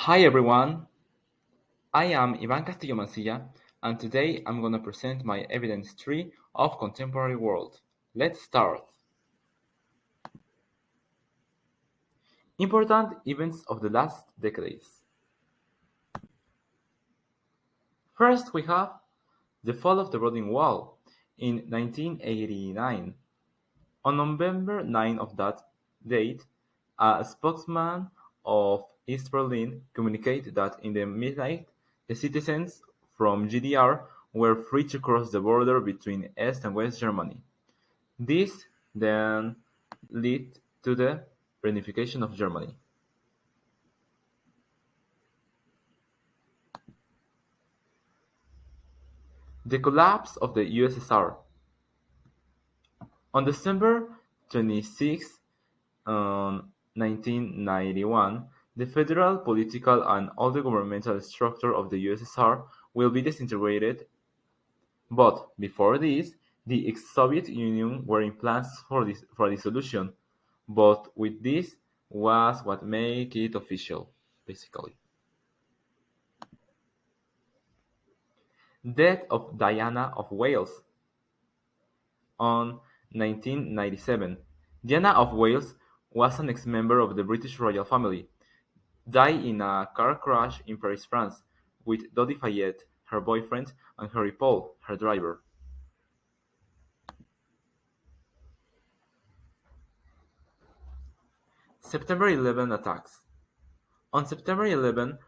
Hi everyone, I am Iván Castillo Mancilla, and today I'm going to present my evidence tree of contemporary world. Let's start. Important events of the last decades. First, we have the fall of the Berlin Wall in 1989. On November 9 of that date, a spokesman of East Berlin communicated that in the midnight, the citizens from GDR were free to cross the border between East and West Germany. This then led to the reunification of Germany. The collapse of the USSR. On December 26, 1991, the federal, political, and all the governmental structure of the USSR will be disintegrated, but before this, the ex-Soviet Union were in plans for dissolution, but with this was what made it official, basically. Death of Diana of Wales on 1997. Diana of Wales was an ex-member of the British royal family, died in a car crash in Paris, France, with Dodi Fayette, her boyfriend, and Harry Paul, her driver. September 11 attacks. On September 11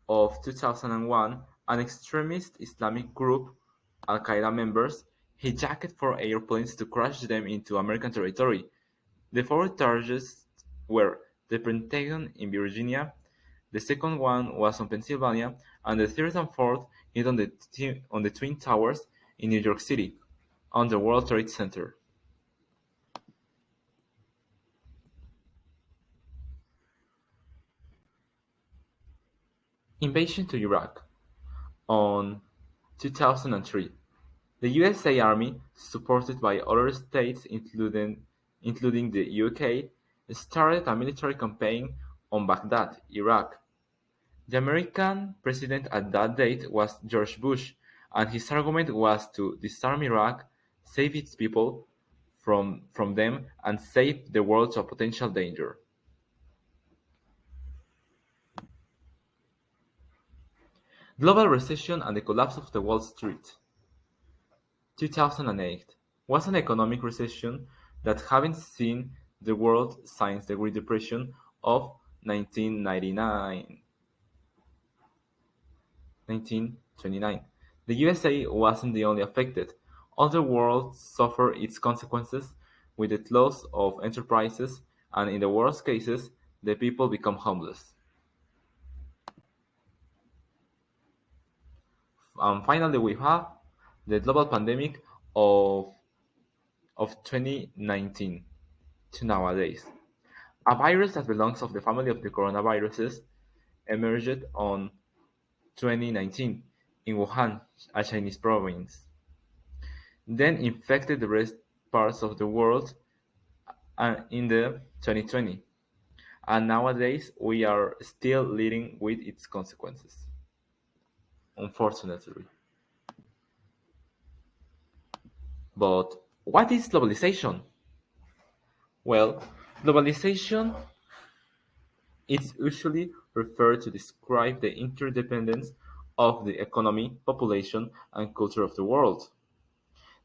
of 2001, an extremist Islamic group, Al-Qaeda members, hijacked four airplanes to crash them into American territory. The four targets were the Pentagon in Virginia, the second one was on Pennsylvania, and the third and fourth hit on the Twin Towers in New York City, on the World Trade Center. Invasion to Iraq. On 2003, the USA Army, supported by other states including the UK, started a military campaign on Baghdad, Iraq. The American president at that date was George Bush, and his argument was to disarm Iraq, save its people from them, and save the world to a potential danger. Global recession and the collapse of the Wall Street. 2008 was an economic recession that haven't seen the world since the Great Depression of 1929. The USA wasn't the only affected. All the world suffered its consequences with the loss of enterprises, and in the worst cases, the people become homeless. And finally, we have the global pandemic of, of 2019 to nowadays. A virus that belongs of the family of the coronaviruses emerged on 2019 in Wuhan, a Chinese province, then infected the rest parts of the world in the 2020, and nowadays we are still living with its consequences, unfortunately. But what is globalization? Well, globalization is usually referred to describe the interdependence of the economy, population, and culture of the world.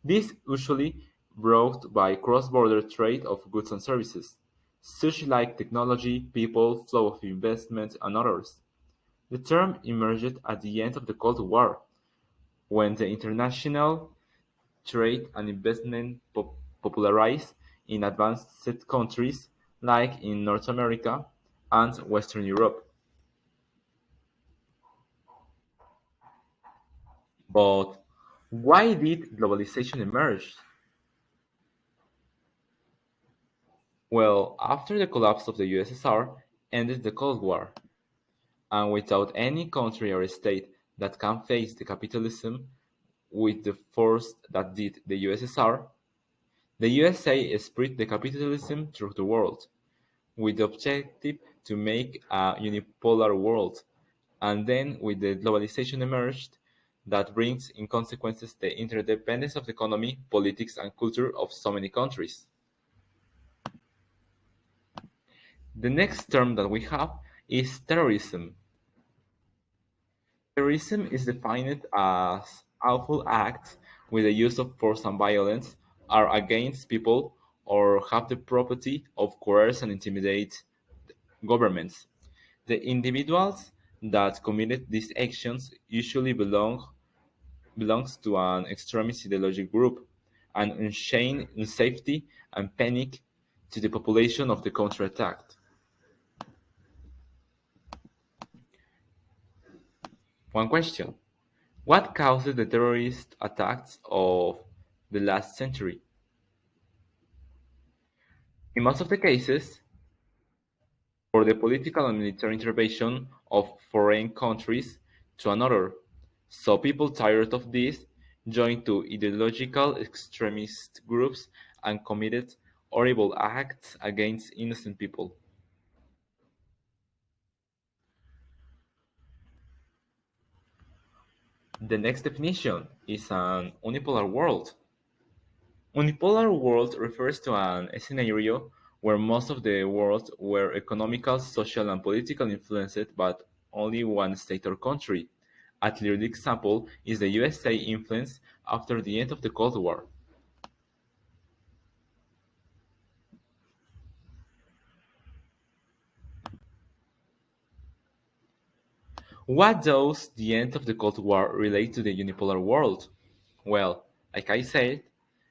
This usually brought by cross-border trade of goods and services, such like technology, people, flow of investment, and others. The term emerged at the end of the Cold War, when the international trade and investment popularized in advanced countries like in North America and Western Europe. But why did globalization emerge? Well, after the collapse of the USSR ended the Cold War, and without any country or state that can face the capitalism with the force that did the USSR, the USA spread the capitalism through the world, with the objective to make a unipolar world. And then with the globalization emerged, that brings in consequences the interdependence of the economy, politics, and culture of so many countries. The next term that we have is terrorism. Terrorism is defined as awful acts with the use of force and violence are against people or have the property of coerce and intimidate governments. The individuals that committed these actions usually belongs to an extremist ideological group and unchain unsafety and panic to the population of the country attacked. One question: what caused the terrorist attacks of the last century? In most of the cases, for the political and military intervention of foreign countries to another. So people tired of this joined to ideological extremist groups and committed horrible acts against innocent people. The next definition is an unipolar world. Unipolar world refers to an scenario where most of the world were economical, social, and political influenced by only one state or country. A clear example is the USA influence after the end of the Cold War. What does the end of the Cold War relate to the unipolar world? Well, like I said,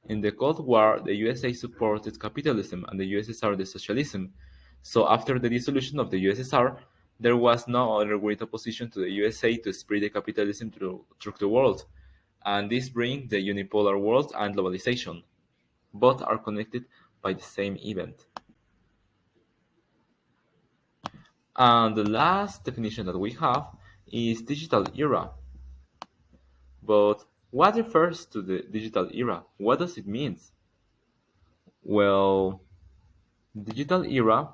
in the Cold War, the USA supported capitalism and the USSR the socialism. So after the dissolution of the USSR, there was no other great opposition to the USA to spread the capitalism through the world. And this brings the unipolar world and globalization. Both are connected by the same event. And the last definition that we have is digital era. But what refers to the digital era? What does it mean? Well, digital era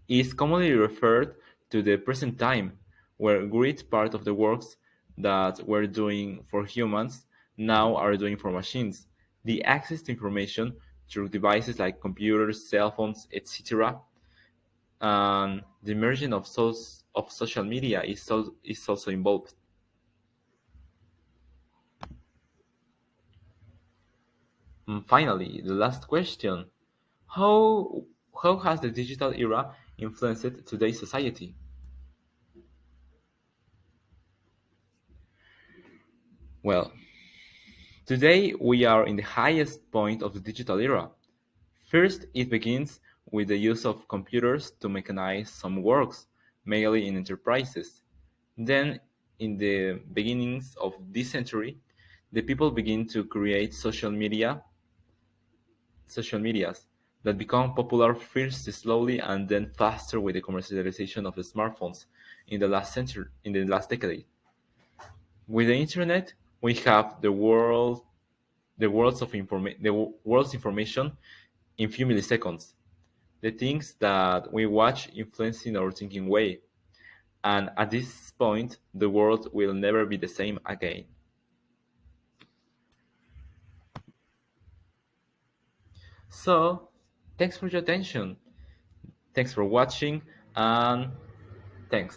is commonly referred to the present time, where great part of the works that we're doing for humans now are doing for machines. The access to information through devices like computers, cell phones, etc., and the emergence of social media is also involved. And finally, the last question: how how has the digital era influenced today's society? Well, today we are in the highest point of the digital era. First, it begins with the use of computers to mechanize some works, mainly in enterprises. Then, in the beginnings of this century, the people begin to create social medias that become popular first slowly and then faster with the commercialization of the smartphones in the last decade. With the internet, we have the world's information in few milliseconds. The things that we watch influencing our thinking way, and at this point, the world will never be the same again. So, thanks for your attention. Thanks for watching, and thanks.